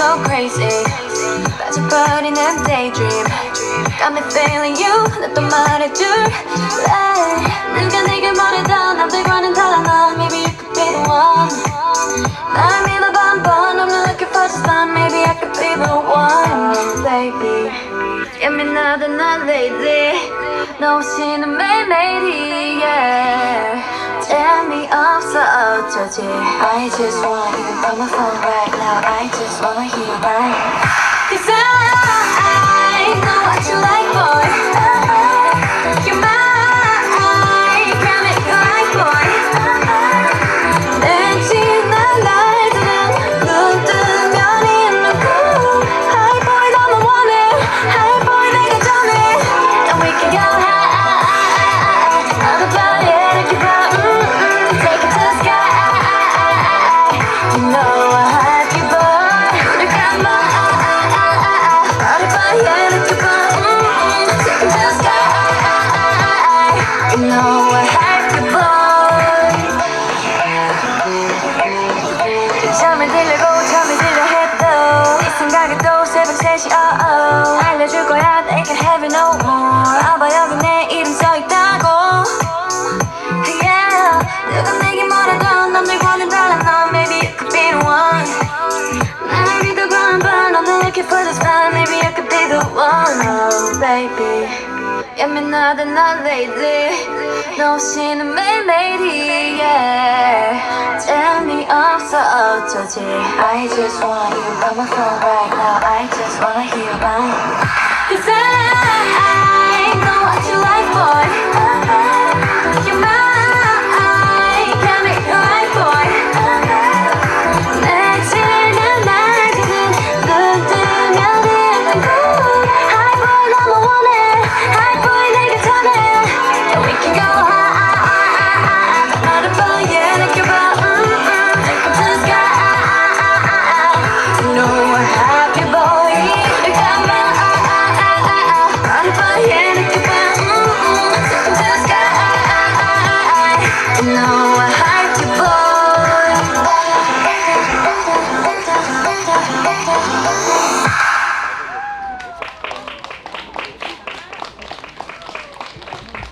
go crazy 빠져버리는 daydream Got me feeling you 나 또 말해줄래 누가 내게 뭐래도 남들과는 달라 넌 Maybe you could be the one 날 믿어봐 한번 I'm not looking for just fun Maybe I could be the one baby 예민하다 난 lately 너 없이는 매일매일이 yeah 재미없어 어쩌지 I just want you on my phone right now I just wanna hear your mind Cause I know what you like boy You're mine Can make you like boy 내 지난 날들은 눈 뜨면 있는 cool High boy 너만 원해 High boy 내가 전해 And we can go high 어느 밤에 이렇게 봐 Take it to the sky You know I have you boy 눈을 감아 어느 밤에 이렇게 봐 Take it to the sky You know I have you boy 잠이 들려 해도 이 생각에 또 새벽 3시 알려줄 거야 They can have it no more 아봐 여기 내 이름 써있다고 Yeah 누가 내게 뭐라도 남들과는 달라 넌 Maybe you could be the one 날 믿어봐 한번 I'm not looking for this fun Maybe you could be the one Oh baby 예민하다 난 lately 너 없이는 매일매일이 yeah 재미없어 어쩌지 I just want you on my phone right now I just wanna hear your mind Cause I know what you like boy You're mine Can make you like boy 내 지난 날들은 눈 뜨면 있는 cool High boy 너만 원해 High boy 내가 전해 And we can go high 어느 밤에 느껴봐 Take it to the sky You know I have you boy 늘 감아 어느 밤에 느껴봐 Take it to the sky You know